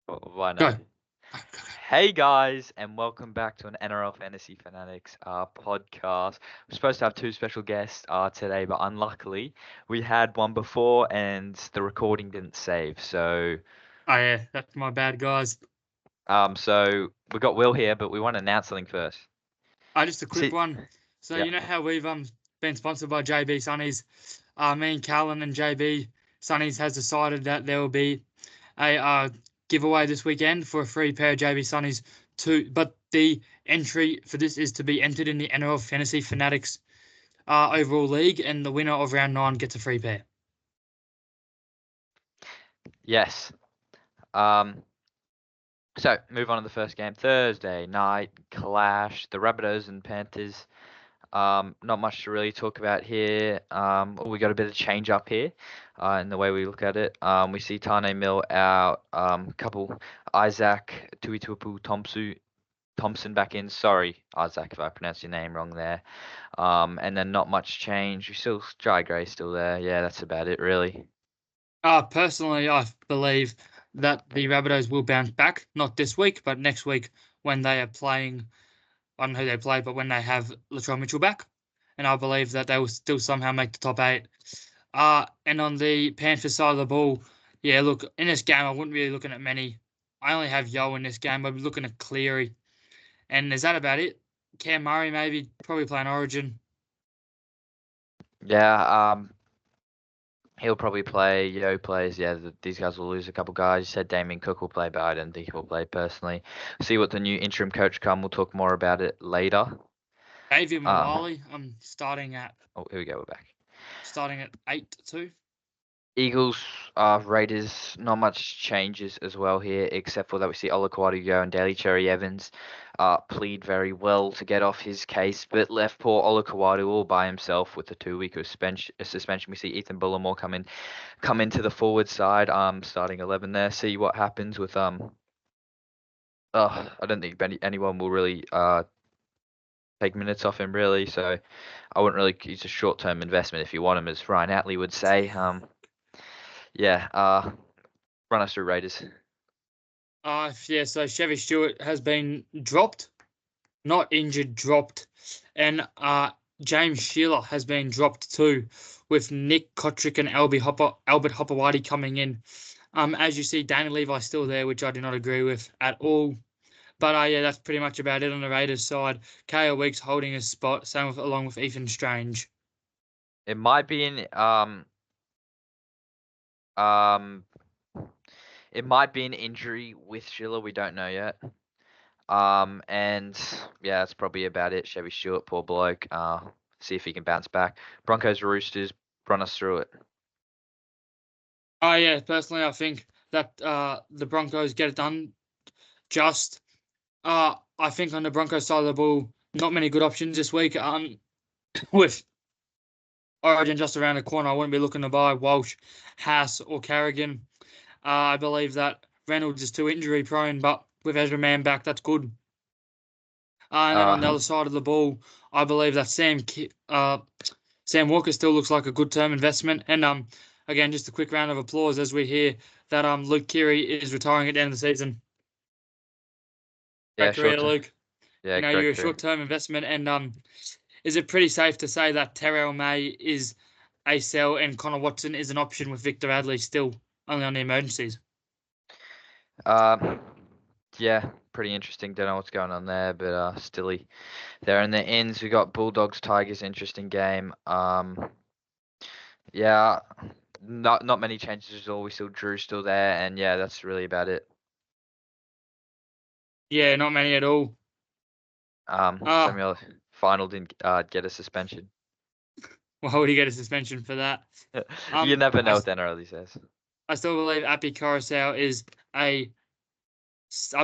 Why Go. not? Hey guys, and welcome back to an NRL Fantasy Fanatics podcast. We're supposed to have two special guests today, but unluckily we had one before and the recording didn't save. Oh yeah, that's my bad, guys. So we got Will here, but we want to announce something first. Just a quick See, one. So yeah, you know how we've been sponsored by JB Sunnies. Me and Callan and JB Sunnies has decided that there will be a giveaway this weekend for a free pair of JB Sunnies. But the entry for this is to be entered in the NRL Fantasy Fanatics overall league, and the winner of round 9 gets a free pair. yes. So move on to the first game. Thursday night clash. The Rabbitohs and Panthers. Not much to really talk about here. We got a bit of change up here in the way we look at it. We see Tane Mill out, couple Isaac Tuitupu Thompson back in. Sorry, Isaac, if I pronounced your name wrong there. And then not much change. We still Jai Gray still there. Yeah, that's about it really. Personally, I believe that the Rabbitohs will bounce back, not this week, but next week when they are playing. I don't know who they play, but when they have Latrell Mitchell back, and I believe that they will still somehow make the top 8. And on the Panthers side of the ball, yeah, look, in this game, I wouldn't really looking at many. I only have Yo in this game. I'd be looking at Cleary. And is that about it? Cam Murray, maybe, probably playing Origin. Yeah, he'll probably play. Yo plays. Yeah, these guys will lose a couple guys. You said Damien Cook will play, but I don't think he'll play personally. See what the new interim coach come. We'll talk more about it later. David Uh, Malali, I'm oh, here we go. We're back. starting at 8-2. Eagles, Raiders, not much changes as well here, except for that we see Olaquatu go and Daly Cherry Evans plead very well to get off his case, but left poor Olaquatu all by himself with a 2-week suspension. We see Ethan Bullimore come into the forward side, starting 11 there. See what happens with I don't think anyone will really take minutes off him really, so I wouldn't really. He's a short-term investment if you want him, as Ryan Atley would say. Yeah. Run us through Raiders. Yeah, so Chevy Stewart has been dropped, not injured, dropped. And James Shearer has been dropped too, with Nick Kotrick and Albert Hopewadi coming in. As you see, Danny Levi still there, which I do not agree with at all. But yeah, that's pretty much about it on the Raiders side. KO Weeks holding his spot, along with Ethan Strange. It might be um it might be an injury with Schiller. We don't know yet. And yeah, that's probably about it. Chevy Stewart, poor bloke. See if he can bounce back. Broncos Roosters. Run us through it. Yeah, personally, I think that the Broncos get it done. Just I think on the Broncos side of the ball, not many good options this week. With Origin just around the corner, I wouldn't be looking to buy Walsh, Haas, or Carrigan. I believe that Reynolds is too injury prone, but with Ezra Mann back, that's good. And then on the Uh, other side of the ball, I believe that Sam Walker still looks like a good term investment. And again, just a quick round of applause as we hear that Luke Keary is retiring at the end of the season. yeah, Great career, short term. Luke. Yeah, You're great a career. short-term investment, and is it pretty safe to say that Terrell May is a sell and Connor Watson is an option with Victor Adley still only on the emergencies? Um, yeah, pretty interesting. Don't know what's going on there, but Stilly there in the ends. We got Bulldogs Tigers. Interesting game. Yeah, not many changes at all. We still Drew still there, and yeah, that's really about it. Yeah, not many at all. Samuel Final didn't get a suspension. Why would he get a suspension for that? You never know I, what the NRL says. I still believe Appy Coruscant is I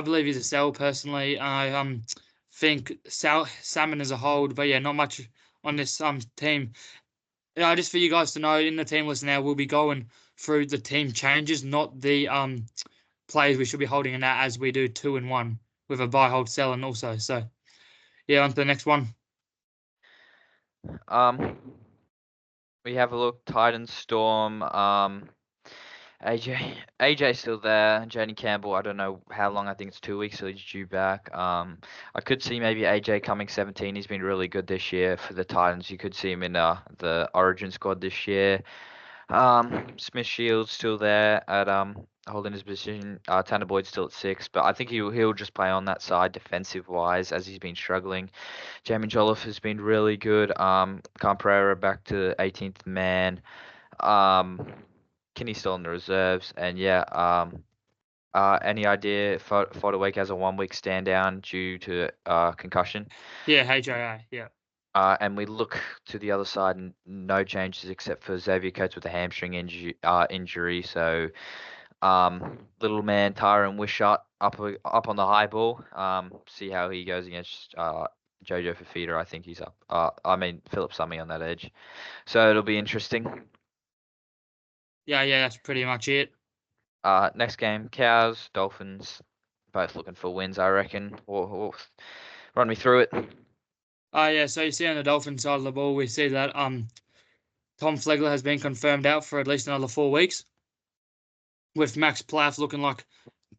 believe he's a sell personally. I think Salmon is a hold, but yeah, not much on this team. Just for you guys to know, in the team list now, we'll be going through the team changes, not the players we should be holding in that, as we do 2 and 1 with a buy, hold, sell, and also. So yeah, on to the next one. We have a look. Titans Storm. AJ's still there. Jaden Campbell, I don't know how long. I think it's 2 weeks till he's due back. I could see maybe AJ coming 17. He's been really good this year for the Titans. You could see him in the Origin squad this year. Smith Shields still there at holding his position. Tanner Boyd's still at 6, but I think he'll just play on that side defensive wise as he's been struggling. Jamie Jolliffe has been really good. Khan Pereira back to 18th man. Um, Kinney still in the reserves, and yeah. Any idea if Fodderwake has a 1 week stand down due to concussion? Yeah, HIA. Yeah. And we look to the other side, and no changes except for Xavier Coates with a hamstring injury. So, little man Tyron Wishart up on the high ball. See how he goes against Jojo Fafita. I think he's up. I mean Philip Summy on that edge. So it'll be interesting. Yeah, that's pretty much it. Next game, Cows, Dolphins, both looking for wins. I reckon. Run me through it. Yeah, so you see on the Dolphin side of the ball, we see that Tom Flegler has been confirmed out for at least another 4 weeks, with Max Plath looking like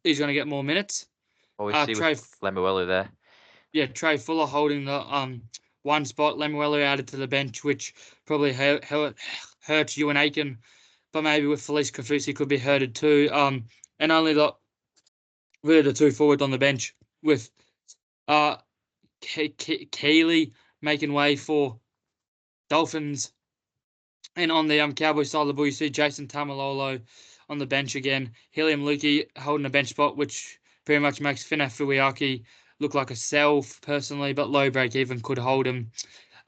he's going to get more minutes. What we see with Lemuelu there. Yeah, Trey Fuller holding the one spot. Lemuelu added to the bench, which probably hurts Ewan Aiken, but maybe with Felice Kafusi could be hurted too. And only really the two forwards on the bench with Keeley making way for Dolphins. And on the Cowboys side of the ball, you see Jason Tamalolo on the bench again. Helium Lukey holding a bench spot, which pretty much makes Fina Fuiaki look like a self personally, but low break even could hold him.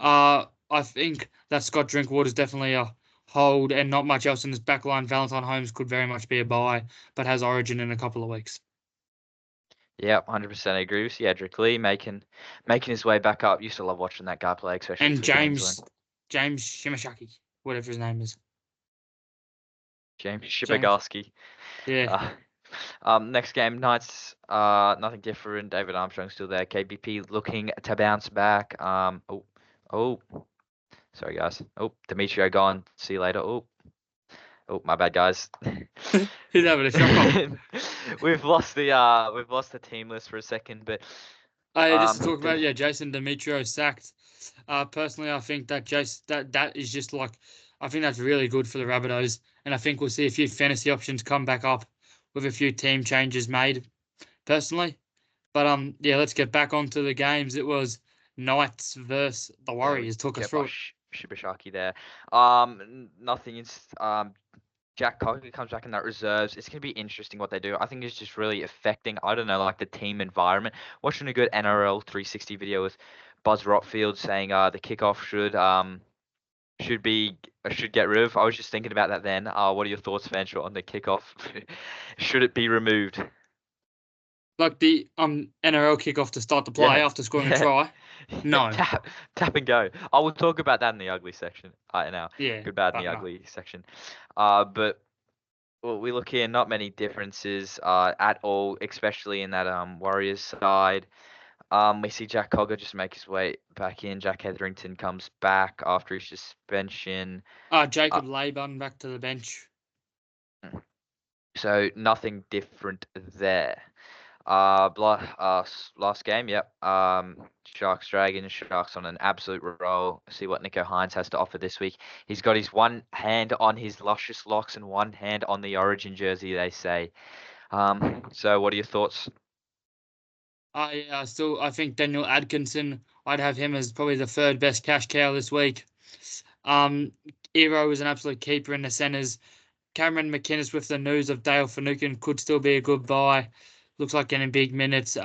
I think that Scott Drinkwater is definitely a hold and not much else in his back line. Valentine Holmes could very much be a buy, but has Origin in a couple of weeks. Yeah, 100% agree with you. Edric Lee making his way back up. Used to love watching that guy play, especially And for James Queensland. Shimashaki, whatever his name is. James Shibagalski. Yeah. Next game, Knights. Nothing different. David Armstrong still there. KBP looking to bounce back. Sorry guys. Demetrio gone. See you later. My bad guys. He's having a shock. We've lost the team list for a second, but just to talk about Jason Demetrio sacked. Personally, I think that that is just like, I think that's really good for the Rabbitohs, and I think we'll see a few fantasy options come back up with a few team changes made. Personally, but let's get back onto the games. It was Knights versus the Warriors. Talk us through it. Shibashaki there. Nothing is Jack Cocker comes back in that reserves. It's going to be interesting what they do. I think it's just really affecting, I don't know, like the team environment. Watching a good NRL 360 video with Buzz Rotfield saying the kickoff should get rid of. I was just thinking about that then. What are your thoughts, Fanshawe, on the kickoff? Should it be removed? Like the NRL kickoff to start the play after scoring a try? No. Tap and go. I will talk about that in the ugly section. In our good, bad, and the ugly section. But well, we look here, not many differences at all, especially in that Warriors side. We see Jack Cogger just make his way back in. Jack Hetherington comes back after his suspension. Jacob Laban back to the bench. So nothing different there. Last game, yep. Sharks Dragons. Sharks on an absolute roll. See what Nico Hines has to offer this week. He's got his one hand on his luscious locks and one hand on the Origin jersey, they say. So what are your thoughts? I think Daniel Atkinson, I'd have him as probably the third best cash cow this week. Ero is an absolute keeper in the centres. Cameron McInnes with the news of Dale Finucane could still be a good buy. Looks like getting big minutes.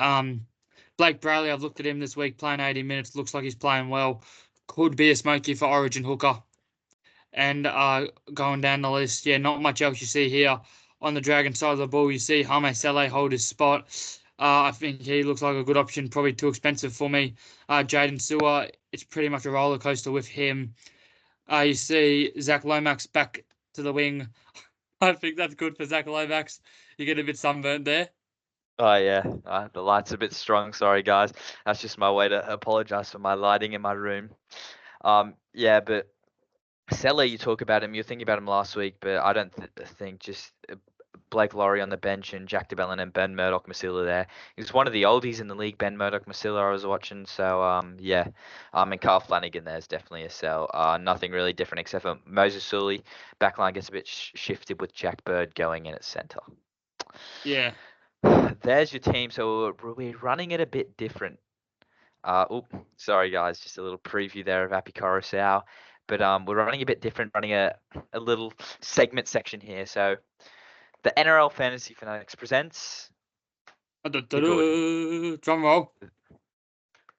Blake Brayley, I've looked at him this week playing 80 minutes. Looks like he's playing well. Could be a smoky for Origin hooker. And going down the list, not much else you see here. On the Dragon side of the ball, you see Hame Sele hold his spot. I think he looks like a good option, probably too expensive for me. Jaden Sewer, it's pretty much a roller coaster with him. You see Zach Lomax back to the wing. I think that's good for Zach Lomax. You get a bit sunburnt there. Oh yeah, the light's a bit strong. Sorry guys, that's just my way to apologize for my lighting in my room. But Seller, you talk about him. You're thinking about him last week, but I don't think just Blake Laurie on the bench and Jack DeBellin and Ben Murdoch Masila there. He's one of the oldies in the league, Ben Murdoch Masila I was watching. So yeah, and Carl Flanagan there's definitely a sell. Nothing really different except for Moses Sully. Backline gets a bit shifted with Jack Bird going in at centre. Yeah. There's your team. So we're running it a bit different. Sorry guys, just a little preview there of Happy Coruscant. But we're running a bit different, running a little segment section here. So the NRL Fantasy Fanatics presents the good. Drum roll.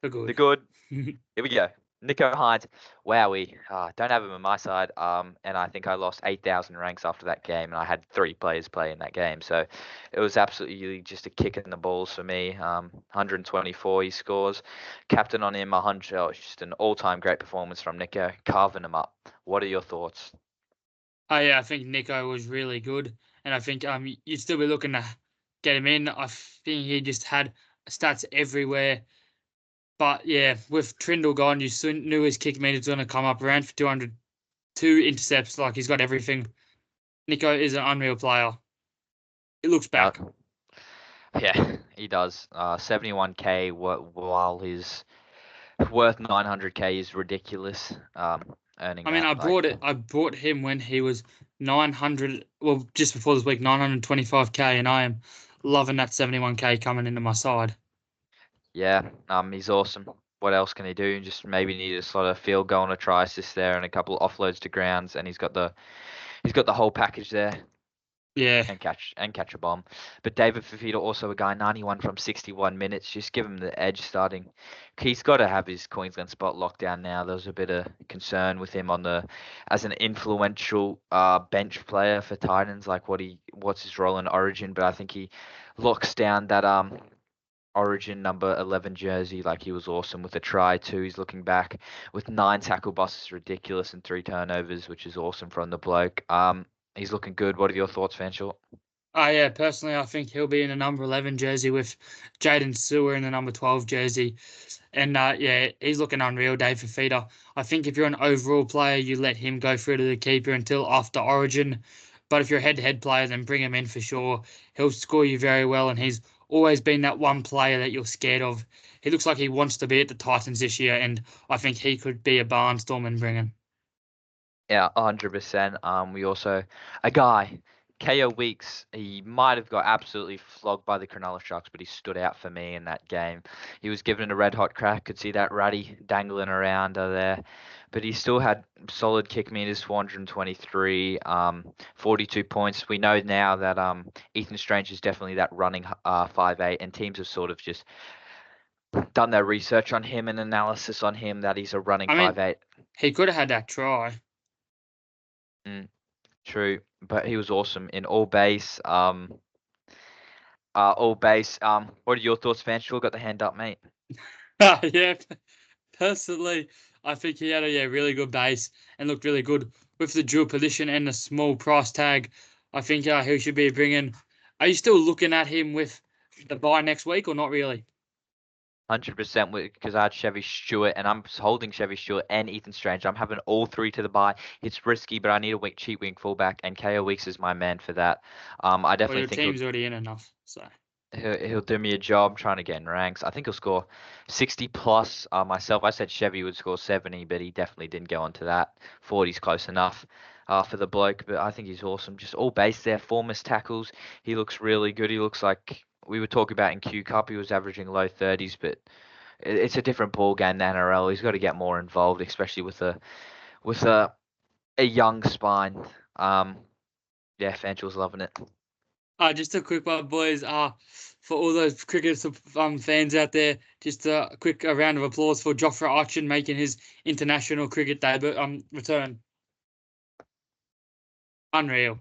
The The good. good. Here we go. Nico Hines. Wowee. Don't have him on my side. And I think I lost 8,000 ranks after that game, and I had 3 players play in that game. So it was absolutely just a kick in the balls for me. 124 he scores. Captain on him, 100. Oh, just an all-time great performance from Nico, carving him up. What are your thoughts? Oh yeah, I think Nico was really good, and I think you'd still be looking to get him in. I think he just had stats everywhere. But yeah, with Trindle gone, you soon knew his kick meter was going to come up around for 202 intercepts. Like he's got everything. Nico is an unreal player. It looks back. Yeah, he does. 71k while his worth 900k is ridiculous. Earning I mean, that I like brought it. I brought him when he was 900. Well, just before this week, 925k, and I am loving that 71k coming into my side. yeah, he's awesome. What else can he do? Just maybe need a sort of field goal and a try assist there and a couple of offloads to grounds, and he's got the whole package there Yeah, and catch a bomb. But David Fafita also a guy 91 from 61 minutes. Just give him the edge starting. He's got to have his Queensland spot locked down now. There was a bit of concern with him as an influential bench player for Titans, like what's his role in Origin. But I think he locks down that Origin number 11 jersey. Like he was awesome with a try too. He's looking back with 9 tackle busts, ridiculous, and 3 turnovers, which is awesome from the bloke. He's looking good. What are your thoughts, Fanshaw? yeah. Personally, I think he'll be in the number 11 jersey with Jaden Sewer in the number 12 jersey. And yeah, he's looking unreal, Dave Fafita. I think if you're an overall player, you let him go through to the keeper until after Origin. But if you're a head-to-head player, then bring him in for sure. He'll score you very well, and he's always been that one player that you're scared of. He looks like he wants to be at the Titans this year, and I think he could be a barnstorm and bring him. Yeah, 100%. We also a guy, KO Weeks. He might have got absolutely flogged by the Cronulla Sharks, but he stood out for me in that game. He was given a red hot crack. Could see that ratty dangling around there, but he still had solid kick meters, 423, 42 points. We know now that Ethan Strange is definitely that running 5'8", and teams have sort of just done their research on him and analysis on him that he's a running I mean, 5'8". he could have had that try. True, but he was awesome in all base. All base. What are your thoughts, Fanchel? Got the hand up, mate. Yeah, personally, I think he had a really good base and looked really good with the dual position and the small price tag. I think he should be bringing. Are you still looking at him with the buy next week or not really? 100% because I had Chevy Stewart and I'm holding Chevy Stewart and Ethan Strange. I'm having all 3 to the buy. It's risky, but I need a cheap wing fullback, and KO Weeks is my man for that. I Well, definitely your think team's already in enough, so. he'll do me a job trying to get in ranks. I think he'll score 60 plus. Myself, I said Chevy would score 70, but he definitely didn't go on to that. 40's close enough for the bloke, but I think he's awesome. Just all base there, 4 missed tackles. He looks really good. He looks like we were talking about in Q Cup. He was averaging low 30s, but it's a different ball game than NRL. He's got to get more involved, especially with a young spine. Yeah, Fanchel's loving it. Just a quick one, boys. For all those cricket fans out there, just a quick round of applause for Jofra Archer making his international cricket debut return. Unreal.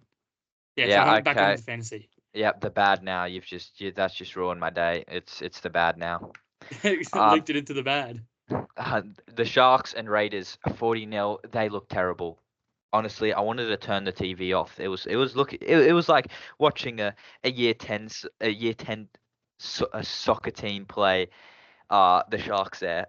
Yeah, so Yeah, back on okay. to fantasy. Yep, the bad now. That's just ruined my day. It's the bad now. Linked it into the bad. The Sharks and Raiders 40-0. They look terrible. Honestly, I wanted to turn the TV off. It was like watching a year 10 a soccer team play the Sharks there.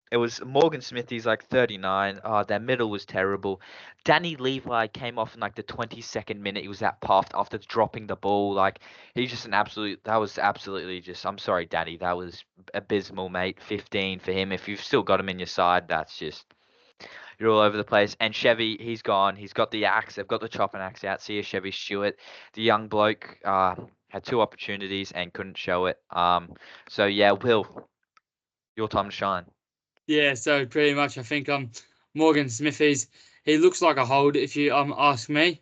It was Morgan Smith, he's like 39. Their middle was terrible. Danny Levi came off in like the 22nd minute. He was that puffed after dropping the ball. Like, he's just that was absolutely just, I'm sorry, Danny. That was abysmal, mate. 15 for him. If you've still got him in your side, that's just, you're all over the place. And Chevy, he's gone. He's got the axe. They've got the chopping axe out. See you, Chevy Stewart. The young bloke had two opportunities and couldn't show it. So yeah, Will, your time to shine. Yeah, so pretty much I think Morgan Smithies, he looks like a hold if you ask me.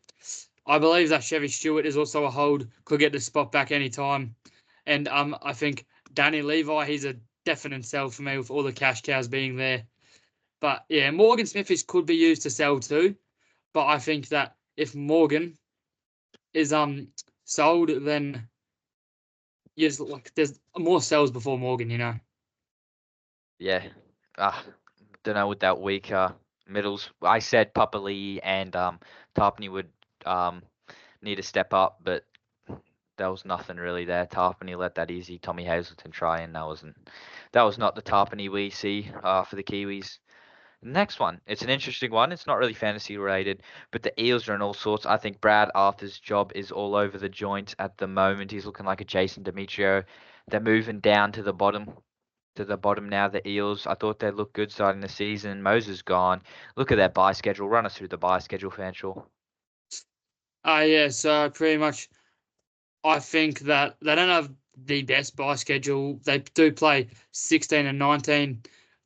I believe that Chevy Stewart is also a hold, could get the spot back anytime. And I think Danny Levi, he's a definite sell for me with all the cash cows being there. But yeah, Morgan Smithies could be used to sell too. But I think that if Morgan is sold, then yes, like there's more sells before Morgan, you know. Yeah. Don't know with that week middles. I said Papali and Tarpany would um need to step up, but there was nothing really there. Tarpany let that easy Tommy Hazelton try, and that was not the Tarpany we see for the Kiwis. Next one, it's an interesting one. It's not really fantasy related, but the Eels are in all sorts. I think Brad Arthur's job is all over the joint at the moment. He's looking like a Jason Demetrio. They're moving down to the bottom now, the Eels. I thought they looked good starting the season. Moses gone. Look at their bye schedule. Run us through the bye schedule, Fanshawe. Yeah, so pretty much I think that they don't have the best bye schedule. They do play 16 and 19,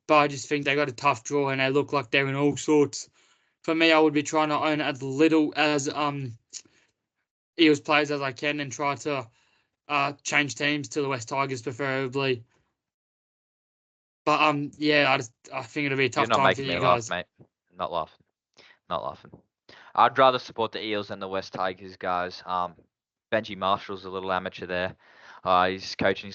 but I just think they got a tough draw and they look like they're in all sorts. For me, I would be trying to own as little as Eels players as I can and try to change teams to the West Tigers preferably. But yeah, I think it'll be a You're tough not time for making me you laugh, guys. mate. Not laughing. Not laughing. I'd rather support the Eels than the West Tigers, guys. Benji Marshall's a little amateur there. He's coaching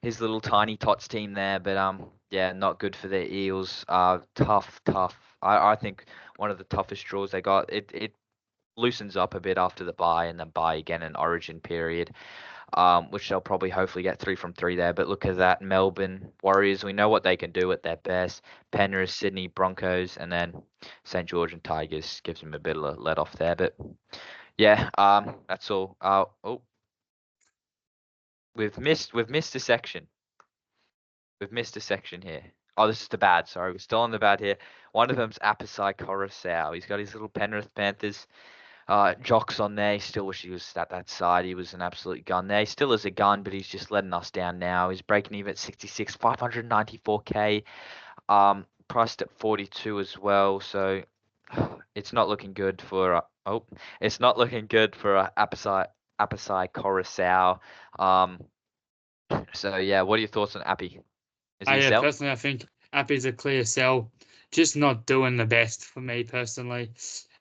his little tiny tots team there, but yeah, not good for the Eels. Tough. I think one of the toughest draws they got. It loosens up a bit after the bye and then bye again in Origin period. Which they'll probably hopefully get 3 from 3 there. But look at that, Melbourne Warriors. We know what they can do at their best. Penrith, Sydney Broncos, and then St George and Tigers gives them a bit of a let off there. But yeah, that's all. We've missed a section. We've missed a section here. Oh, this is the bad. Sorry, we're still on the bad here. One of them's Apisai Coruscant. He's got his little Penrith Panthers. Jock's on there. He still wish he was at that side. He was an absolute gun there. He still is a gun, but he's just letting us down now. He's breaking even at 66, 594k. Priced at 42 as well. So it's not looking good for. It's not looking good for Apasai Coruscant. Um. So yeah, what are your thoughts on Appy? Is he a Yeah, sell? personally, I think Appy's a clear sell. Just not doing the best for me personally.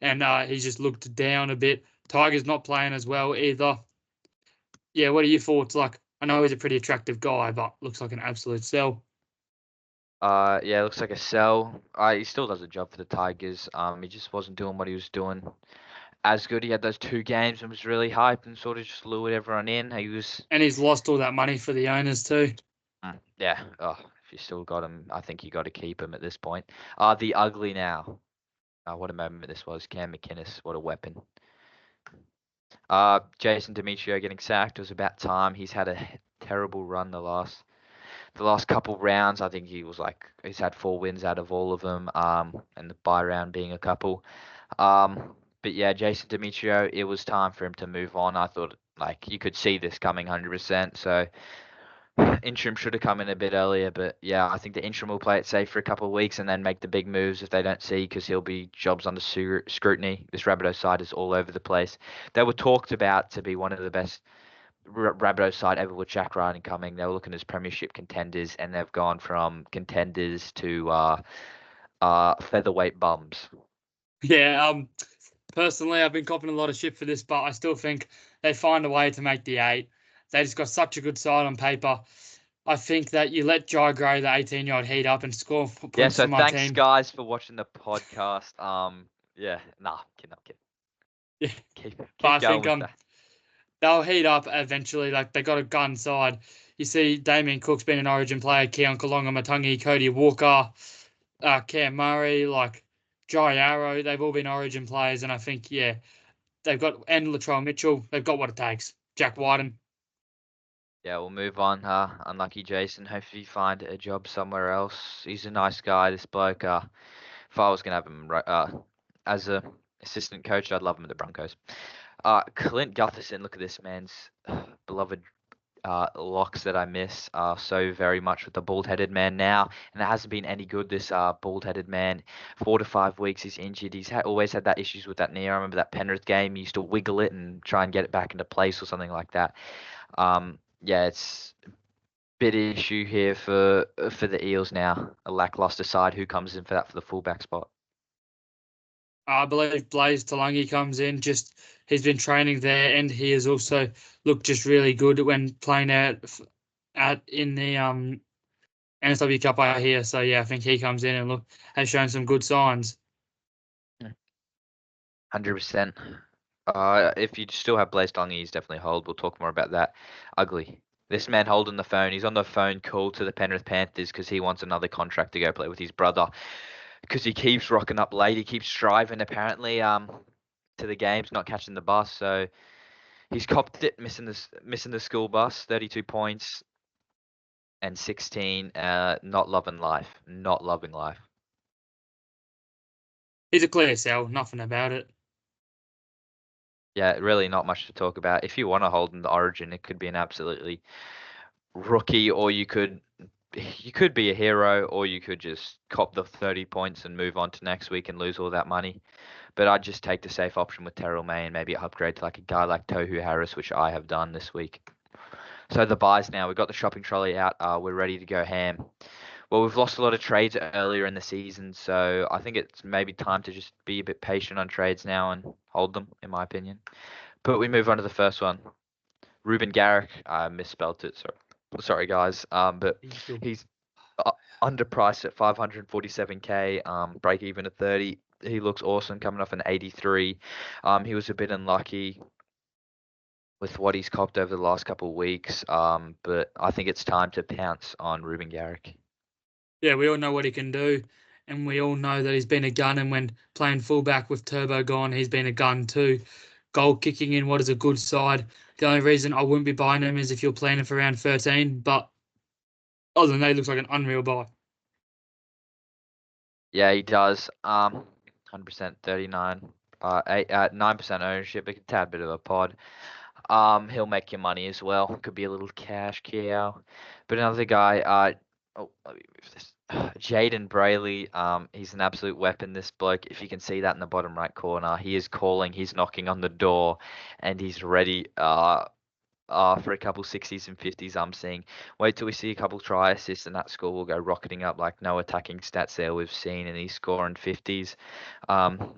And he's just looked down a bit. Tiger's not playing as well either. Yeah, what are your thoughts? Like, I know he's a pretty attractive guy, but looks like an absolute sell. Yeah, looks like a sell. He still does a job for the Tigers. He just wasn't doing what he was doing as good. He had those 2 games and was really hyped and sort of just lured everyone in. He was, And he's lost all that money for the owners too. yeah. Oh, if you still got him, I think you got to keep him at this point. The ugly now. What a moment this was. Cam McInnes, what a weapon. Jason Demetrio getting sacked. It was about time. He's had a terrible run the last couple rounds. I think he's had 4 wins out of all of them. And the bye round being a couple. But yeah, Jason Demetrio, it was time for him to move on. I thought like you could see this coming 100%. So interim should have come in a bit earlier. But yeah, I think the interim will play it safe for a couple of weeks and then make the big moves if they don't see because he'll be jobs under scrutiny. This Rabbitoh side is all over the place. They were talked about to be one of the best Rabbitoh side ever with Jack Ryan coming. They were looking as premiership contenders, and they've gone from contenders to featherweight bums. Yeah, personally, I've been copping a lot of shit for this, but I still think they find a way to make the 8. They just got such a good side on paper. I think that you let Jai Gray, the 18-year-old, heat up and score Yeah, points so for my thanks team. guys for watching the podcast. Yeah, nah, kid. Yeah, Keep but I going think with that. they'll heat up eventually. Like they got a gun side. you see Damien Cook's been an Origin player, Keon Kalonga Matangi, Cody Walker, Cam Murray, like Jai Arrow. They've all been Origin players, and I think, yeah, they've got, and Latrell Mitchell, they've got what it takes. Jack Wyden. Yeah, we'll move on. Unlucky Jason. Hopefully you find a job somewhere else. He's a nice guy, this bloke. If I was gonna have him as a assistant coach, I'd love him at the Broncos. Clint Gutherson. Look at this man's beloved locks that I miss so very much with the bald-headed man now, and it hasn't been any good. This bald-headed man, 4 to 5 weeks, he's injured. He's always had that issues with that knee. I remember that Penrith game. He used to wiggle it and try and get it back into place or something like that. Yeah, it's a bit issue here for the Eels now. A lackluster side. Who comes in for the fullback spot? I believe Blaze Talangi comes in. Just he's been training there, and he has also looked just really good when playing out in the NSW Cup out here. So yeah, I think he comes in and has shown some good signs. 100%. If you still have Blaze Talangi, he's definitely hold. We'll talk more about that. Ugly. This man holding the phone. He's on the phone call to the Penrith Panthers because he wants another contract to go play with his brother. Because he keeps rocking up late. He keeps driving apparently to the games, not catching the bus. So he's copped it, missing the school bus. 32 points and 16. Not loving life. Not loving life. He's a clear sell. Nothing about it. Yeah, really not much to talk about. If you want to hold in the Origin, it could be an absolutely rookie, or you could be a hero, or you could just cop the 30 points and move on to next week and lose all that money. But I'd just take the safe option with Terrell May and maybe upgrade to like a guy like Tohu Harris, which I have done this week. So the buys now. We've got the shopping trolley out. We're ready to go ham. Well, we've lost a lot of trades earlier in the season, so I think it's maybe time to just be a bit patient on trades now and hold them, in my opinion. But we move on to the first one. Ruben Garrick. I misspelled it. Sorry guys. But he's underpriced at 547k. Break even at 30. He looks awesome coming off an 83. He was a bit unlucky with what he's copped over the last couple of weeks. But I think it's time to pounce on Ruben Garrick. Yeah, we all know what he can do, and we all know that he's been a gun, and when playing fullback with Turbo gone, he's been a gun too. Goal kicking in what is a good side. The only reason I wouldn't be buying him is if you're planning for around 13, but other than that, he looks like an unreal buy. Yeah, he does. 100%, 39. 9% ownership, a tad bit of a pod. He'll make you money as well. Could be a little cash cow. But another guy, let me move this. Jaden Brayley, he's an absolute weapon, this bloke. If you can see that in the bottom right corner, he is calling, he's knocking on the door, and he's ready for a couple 60s and 50s. I'm seeing. Wait till we see a couple try assists, and that score will go rocketing up. Like no attacking stats there we've seen, and he's scoring 50s.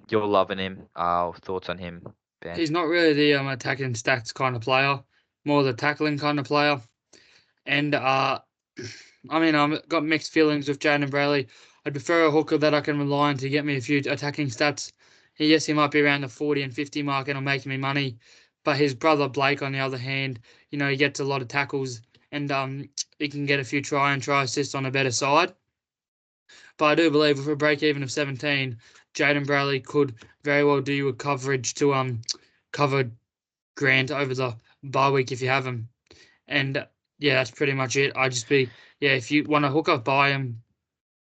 You're loving him. Thoughts on him, Ben? He's not really the attacking stats kind of player, more the tackling kind of player. And I mean, I've got mixed feelings with Jaden Brayley. I'd prefer a hooker that I can rely on to get me a few attacking stats. Yes, he might be around the 40 and 50 mark and it'll make me money. But his brother Blake, on the other hand, he gets a lot of tackles and he can get a few try assists on a better side. But I do believe with a break even of 17, Jaden Brayley could very well do you a coverage to cover Grant over the bye week if you have him. And yeah, that's pretty much it. If you want to hook up, buy him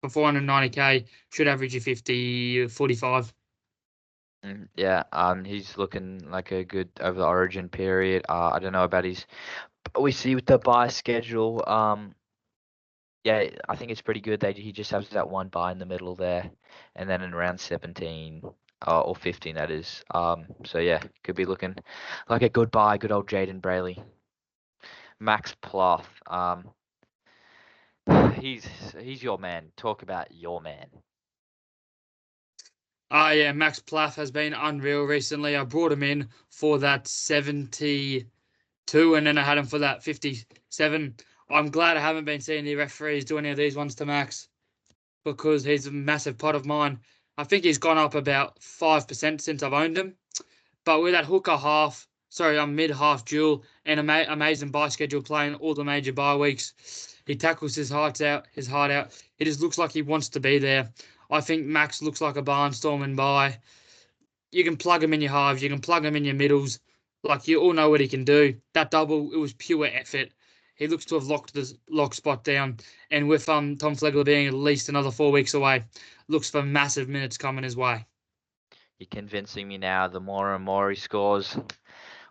for 490k, should average you 50, 45. Yeah, he's looking like a good over the Origin period. I don't know about we see with the buy schedule. Yeah, I think it's pretty good. He just has that one buy in the middle there, and then in around 17 or 15 that is. So yeah, could be looking like a good buy. Good old Jaden Brayley. Max Ploth. He's your man. Talk about your man. Yeah, Max Plath has been unreal recently. I brought him in for that 72, and then I had him for that 57. I'm glad I haven't been seeing the referees do any of these ones to Max because he's a massive pot of mine. I think he's gone up about 5% since I've owned him. But with that hooker half, mid-half duel and amazing bye schedule playing all the major bye weeks. He tackles his heart out. It just looks like he wants to be there. I think Max looks like a barnstorming bye. You can plug him in your halves. You can plug him in your middles. Like, you all know what he can do. That double, it was pure effort. He looks to have locked the lock spot down. And with Tom Flegler being at least another 4 weeks away, looks for massive minutes coming his way. You're convincing me now. The more and more he scores.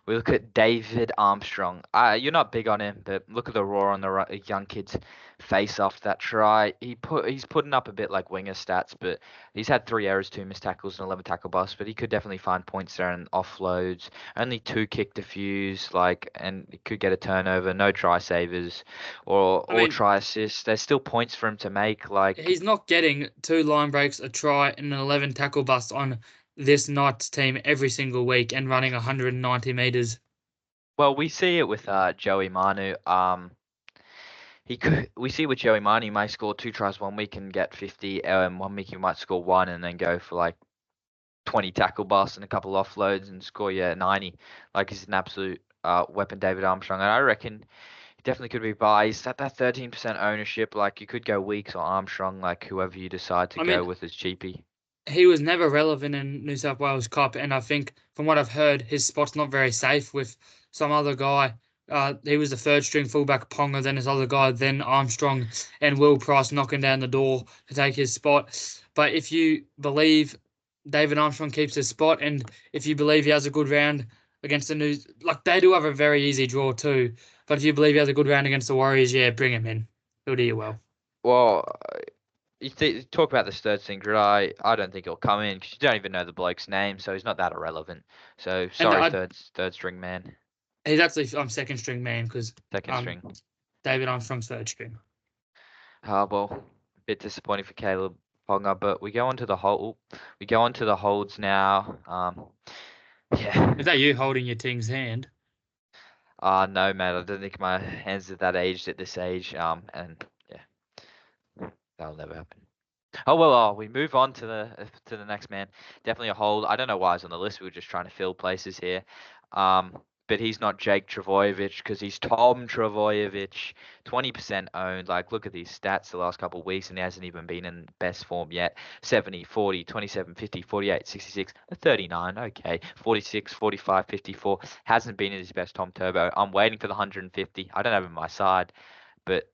We look at David Armstrong. You're not big on him, but look at the roar on the young kid's face after that try. He's putting up a bit like winger stats, but he's had 3 errors, 2 missed tackles, and 11 tackle busts. But he could definitely find points there and offloads. Only 2 kick defuse, and he could get a turnover. No try savers or try assists. There's still points for him to make. He's not getting 2 line breaks, a try, and an 11 tackle bust on this Knights team every single week and running 190 meters. Well, we see it with Joey Manu. We see with Joey Manu, he may score 2 tries 1 week and get 50. 1 week he might score 1 and then go for 20 tackle busts and a couple offloads and score 90. He's an absolute weapon, David Armstrong. And I reckon he definitely could be buy. He's at that 13% ownership. You could go Weeks or Armstrong, whoever you decide to go with is cheapy. He was never relevant in New South Wales Cup, and I think from what I've heard, his spot's not very safe with some other guy. He was the 3rd string fullback Ponga, then his other guy, then Armstrong and Will Price knocking down the door to take his spot. But if you believe David Armstrong keeps his spot, and if you believe he has a good round against the News, they do have a very easy draw too. But if you believe he has a good round against the Warriors, yeah, bring him in. He'll do you well. Well, you talk about this 3rd string guy. I don't think he'll come in because you don't even know the bloke's name, so he's not that irrelevant. So sorry, third string man. He's actually 2nd string man because 2nd string. David Armstrong's 3rd string. Well, a bit disappointing for Caleb Ponga, but we go on to the hold. We go on to the holds now. Yeah. Is that you holding your Ting's hand? No, mate. I don't think my hands are that aged at this age. And yeah, that'll never happen. Oh well, we move on to the next man. Definitely a hold. I don't know why he's on the list. We were just trying to fill places here. But he's not Jake Travojevic because he's Tom Travojevic, 20% owned. Look at these stats the last couple of weeks, and he hasn't even been in best form yet. 70, 40, 27, 50, 48, 66, 39, okay. 46, 45, 54. Hasn't been in his best Tom Turbo. I'm waiting for the 150. I don't have him on my side, but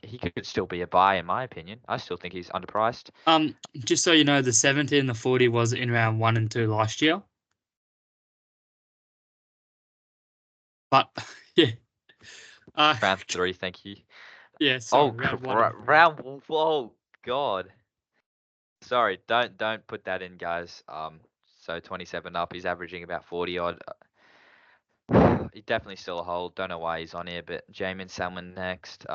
he could still be a buy in my opinion. I still think he's underpriced. Just so you know, the 70 and the 40 was in round 1 and 2 last year. But yeah, round 3, thank you. Yeah. Sorry, round. Whoa, God. Sorry, don't put that in, guys. So 27 up, he's averaging about 40 odd. He's definitely still a hold. Don't know why he's on here, but Jamin Salmon next.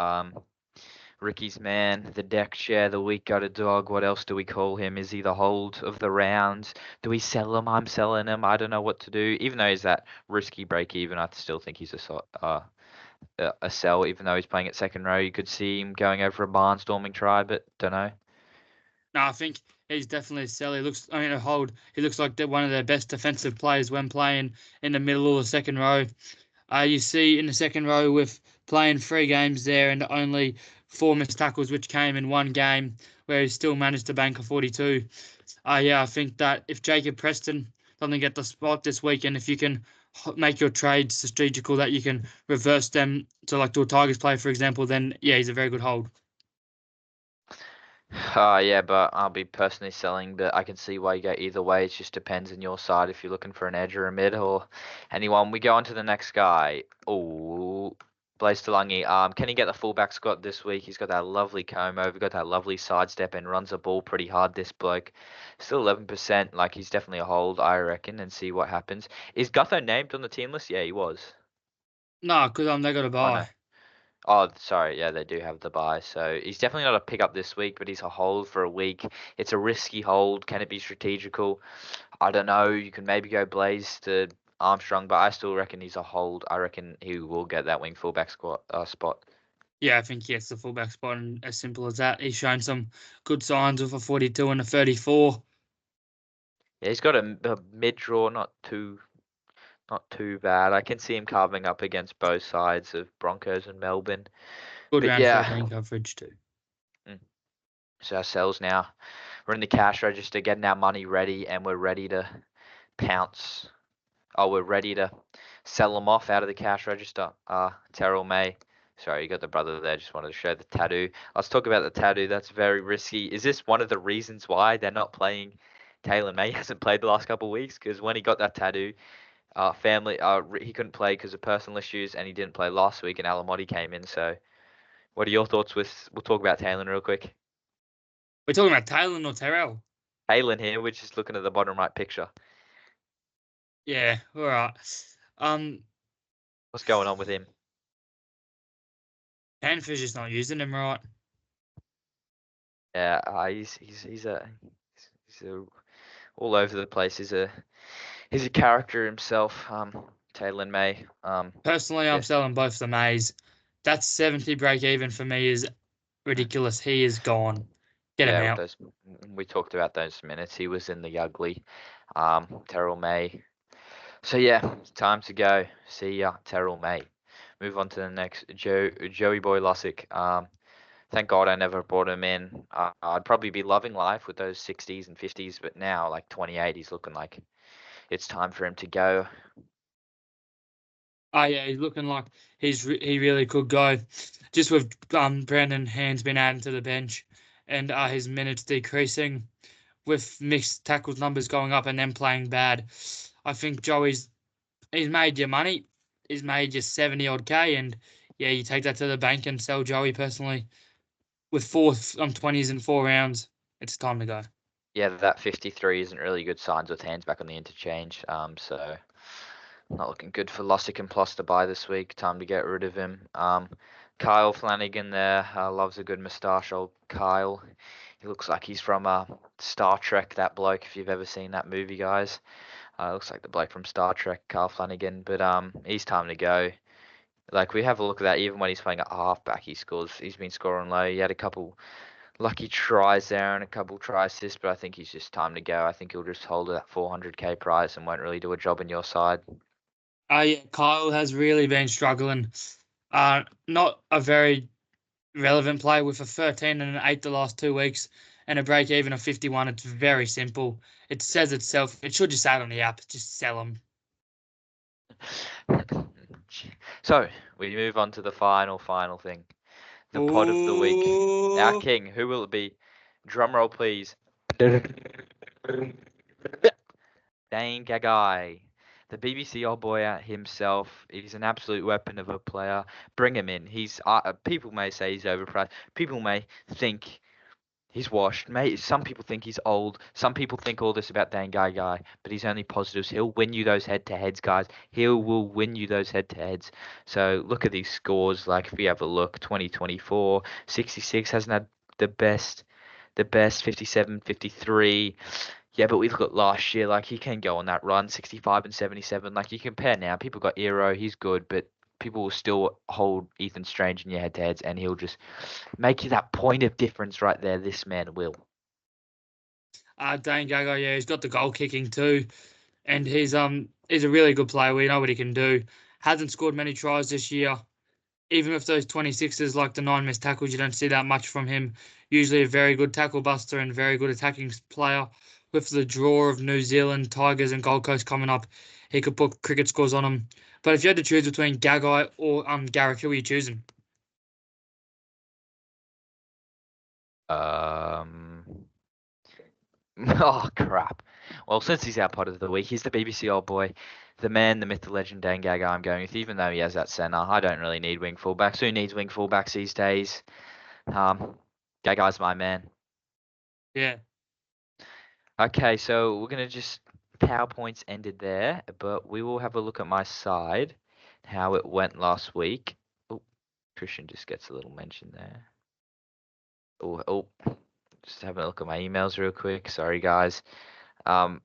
Ricky's man, the deck chair, the week got a dog. What else do we call him? Is he the hold of the rounds? Do we sell him? I'm selling him. I don't know what to do. Even though he's that risky break even, I still think he's a sell. Even though he's playing at 2nd row, you could see him going over a barnstorming try, but don't know. No, I think he's definitely a sell. A hold. He looks like one of their best defensive players when playing in the middle of the 2nd row. You see in the 2nd row with playing 3 games there and only 4 missed tackles, which came in 1 game, where he still managed to bank a 42. I think that if Jacob Preston doesn't get the spot this weekend, if you can make your trades strategical, that you can reverse them to do a Tigers play, for example, then yeah, he's a very good hold. Yeah, but I'll be personally selling, but I can see why you go either way. It just depends on your side if you're looking for an edge or a mid or anyone. We go on to the next guy. Oh, Blaze Talangi. Can he get the fullback squat this week? He's got that lovely comb over, got that lovely sidestep and runs the ball pretty hard, this bloke. Still 11%. He's definitely a hold, I reckon, and see what happens. Is Gutho named on the team list? Yeah, he was. No, because they got a buy. Oh, sorry. Yeah, they do have the buy. So he's definitely not a pickup this week, but he's a hold for a week. It's a risky hold. Can it be strategical? I don't know. You can maybe go Blaze to Armstrong, but I still reckon he's a hold. I reckon he will get that wing fullback spot. Yeah, I think he gets the fullback spot, and as simple as that. He's shown some good signs with a 42 and a 34. Yeah, he's got a mid draw, not too Not too bad. I can see him carving up against both sides of Broncos and Melbourne. Good But round yeah, 13 coverage too. it's ourselves now. We're in the cash register, getting our money ready, and we're ready to pounce. Oh, we're ready to sell them off out of the cash register. Terrell May. Sorry, you got the brother there. Just wanted to show the tattoo. Let's talk about the tattoo. That's very risky. Is this one of the reasons why they're not playing? Taylor May hasn't played the last couple of weeks because when he got that tattoo, he couldn't play because of personal issues, and he didn't play last week, and Alamotti came in. So, what are your thoughts with? We'll talk about Taylor real quick. We're talking about Taylor or Terrell? Taylor here, we're just looking at the bottom right picture. Yeah, all right. What's going on with him? Panthers just not using him right. Yeah, he's all over the place. He's a character himself. Taylor May. Personally, I'm Yeah, selling both the Mays. That 70 break even for me is ridiculous. He is gone. Get him yeah. With out. those, we talked about those minutes. He was in the ugly. Terrell May. So yeah, it's time to go. See ya, Terrell May. Move on to the next Joey Boy Lussick. Thank God I never brought him in. I'd probably be loving life with those 60s and 50s, but now like 28, he's looking like it's time for him to go. Oh yeah, he's looking like he really could go. Just with Brandon Hand's been added to the bench, and his minutes decreasing, with mixed tackles numbers going up and them playing bad. I think he's made your money. He's made you 70 odd K, and yeah, you take that to the bank and sell Joey personally. With 20s in 4 rounds, it's time to go. Yeah, that 53 isn't really good signs with hands back on the interchange. So not looking good for Lussick and Plus to buy this week. Time to get rid of him. Kyle Flanagan there loves a good moustache. Old Kyle. He looks like he's from Star Trek. That bloke, if you've ever seen that movie, guys. Looks like the bloke from Star Trek, Kyle Flanagan. But he's time to go. Like we have a look at that. Even when he's playing at halfback, he scores. He's been scoring low. He had a couple lucky tries there and a couple try assists, but I think he's just time to go. I think he'll just hold that 400k price and won't really do a job on your side. Yeah, Kyle has really been struggling. Not a very relevant play with a 13 and an 8 the last 2 weeks and a break even of 51. It's very simple. It says itself. It should just add on the app. Just sell them. So we move on to the final thing, the pod of the week. Our Ooh. king. Who will it be? Drum roll, please. Dane Gagai, the BBC old boy out himself. He's an absolute weapon of a player. Bring him in. He's people may say he's overpriced. People may think he's washed. Some people think he's old. Some people think all this about Dane Gagai, but he's only positives. He'll win you those head-to-heads, guys. He will win you those head-to-heads. So look at these scores. Like if we have a look, 2024, 66 hasn't had the best. The best 57, 53. Yeah, but we look at last year, like he can go on that run, 65 and 77. Like you compare now, people got Eero, he's good, but people will still hold Ethan Strange in your head-to-heads, and he'll just make you that point of difference right there. This man will. Dane Gaga, yeah, he's got the goal kicking too, and he's a really good player. We know what he can do. Hasn't scored many tries this year. Even with those 26s, like the 9 missed tackles, you don't see that much from him. Usually a very good tackle buster and very good attacking player. With the draw of New Zealand, Tigers, and Gold Coast coming up, he could put cricket scores on him. But if you had to choose between Gagai or Garrick, who are you choosing? Um. Oh crap. Well, since he's our pod of the week, he's the BBC old boy, the man, the myth, the legend, Dan Gaga. I'm going with, even though he has that centre. I don't really need wing fullbacks. Who needs wing fullbacks these days? Gaga's my man. Yeah. Okay, so we're gonna just PowerPoints ended there, but we will have a look at my side, how it went last week. Oh, Christian just gets a little mention there. Oh, just having a look at my emails real quick. Sorry, guys. Um,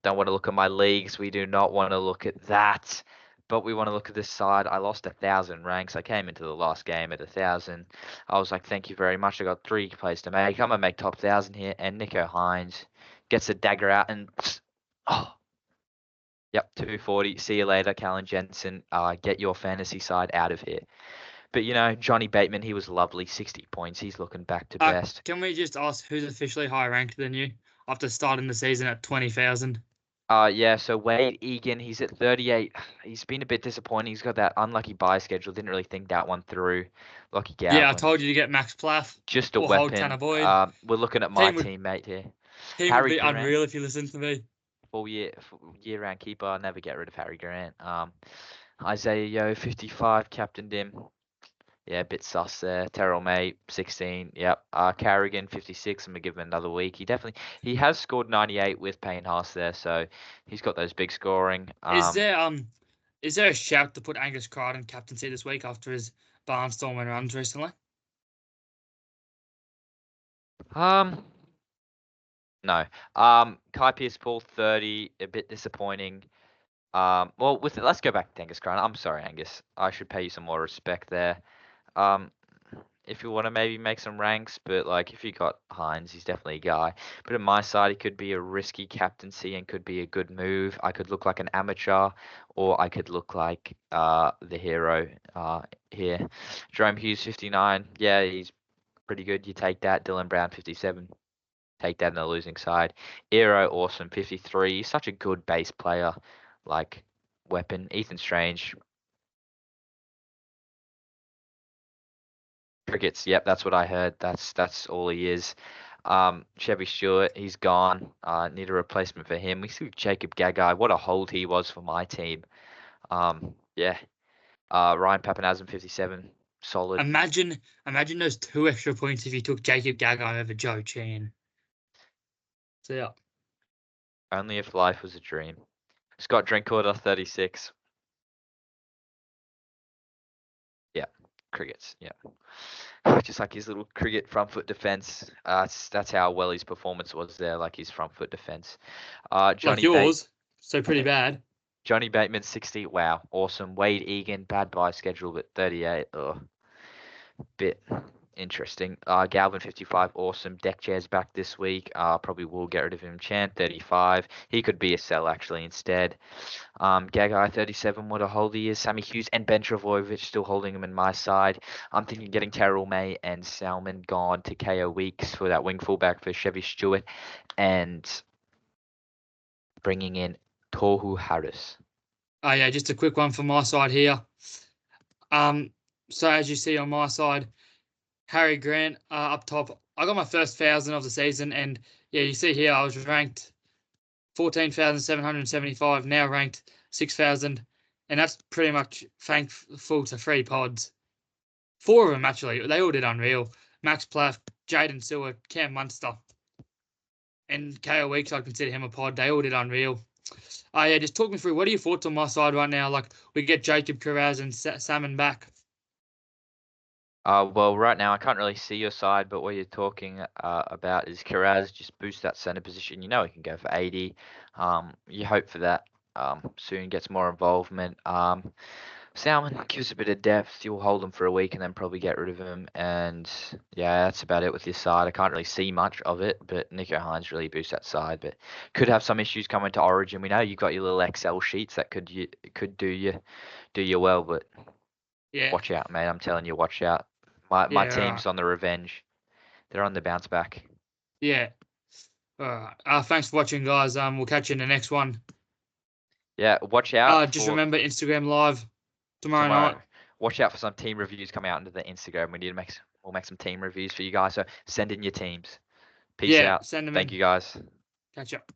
don't want to look at my leagues. We do not want to look at that. But we want to look at this side. I lost 1,000 ranks. I came into the last game at 1,000. I was like, thank you very much. I got 3 plays to make. I'm gonna make top 1,000 here. And Nico Hines gets a dagger out and oh, Yep, 240. See you later, Callan Jensen. Get your fantasy side out of here. But Johnny Bateman, he was lovely, 60 points. He's looking back to best. Can we just ask who's officially higher ranked than you after starting the season at 20,000? Yeah, so Wade Egan, he's at 38. He's been a bit disappointing. He's got that unlucky bye schedule. Didn't really think that one through. Lucky Yeah, I Galvin, told you to get Max Plath just a or hold Tanner weapon. Boyd. We're looking at my Team would teammate here. team would Harry be Grant, unreal if you listened to me. full year round keeper. I'll never get rid of Harry Grant. Isaiah Yo, 55, captained him. Yeah, a bit sus there. Terrell May, 16. Yep. Carrigan, 56. I'm gonna give him another week. He has scored 98 with Payne Haas there, so he's got those big scoring. Is there a shout to put Angus Crichton captaincy this week after his barnstorming runs recently? Um, no. Kai Pearce-Paul, 30. A bit disappointing. Well, let's go back to Angus Crichton. I'm sorry, Angus. I should pay you some more respect there. Um, if you want to maybe make some ranks, but like if you got Hines, he's definitely a guy. But at my side, he could be a risky captaincy and could be a good move. I could look like an amateur, or I could look like the hero here. Jerome Hughes, 59. Yeah, he's pretty good. You take that. Dylan Brown, 57. Take that in the losing side. Aero, awesome, 53. He's such a good base player, like weapon. Ethan Strange, crickets. Yep, that's what I heard. That's all he is. Chevy Stewart, he's gone. Need a replacement for him. We see Jacob Gagai. What a hold he was for my team. Yeah. Ryan Papanazin, 57. Solid. Imagine those 2 extra points if you took Jacob Gagai over Joe Chan. So yeah. Only if life was a dream. Scott Drinkwater, 36. Yeah. Crickets. Yeah. Just like his little cricket front foot defense. That's how well his performance was there, like his front foot defense. Like yours, so pretty bad. Johnny Bateman, 60. Wow, awesome. Wade Egan, bad bye schedule, but 38. Ugh, bit interesting. Galvin, 55. Awesome. Deck chair's back this week. Probably will get rid of him. Chan, 35. He could be a sell actually instead. Gagai, 37. What a hold he is. Sammy Hughes and Ben Travojevic still holding him in my side. I'm thinking getting Terrell May and Salmon gone to KO Weeks for that wing fullback for Chevy Stewart, and bringing in Tohu Harris. Oh yeah, just a quick one from my side here. So as you see on my side, Harry Grant up top. I got my first 1,000 of the season, and yeah, you see here I was ranked 14,775, now ranked 6,000, and that's pretty much thankful to 3 pods. 4 of them actually, they all did unreal. Max Plath, Jaden Stewart, Cam Munster, and KO Weeks, I consider him a pod. They all did unreal. Yeah, just talk me through. What are your thoughts on my side right now? Like we get Jacob Carraz and Salmon back. Well, right now I can't really see your side, but what you're talking about is Carraz just boost that center position. You know he can go for 80. You hope for that. Soon gets more involvement. Salmon gives a bit of depth. You'll hold him for a week and then probably get rid of him. And yeah, that's about it with this side. I can't really see much of it, but Nico Hines really boosts that side. But could have some issues coming to Origin. We know you've got your little Excel sheets that could do you well, but Yeah, watch out, mate. I'm telling you, watch out. My yeah, team's on the revenge. They're on the bounce back. yeah. All right. Thanks for watching, guys. We'll catch you in the next one. Yeah, watch out Just for remember Instagram Live tomorrow tomorrow. night. Watch out for some team reviews coming out into the Instagram. We'll make some team reviews for you guys. So send in your teams. Peace Yeah, out. send them Thank in. you guys. Catch up.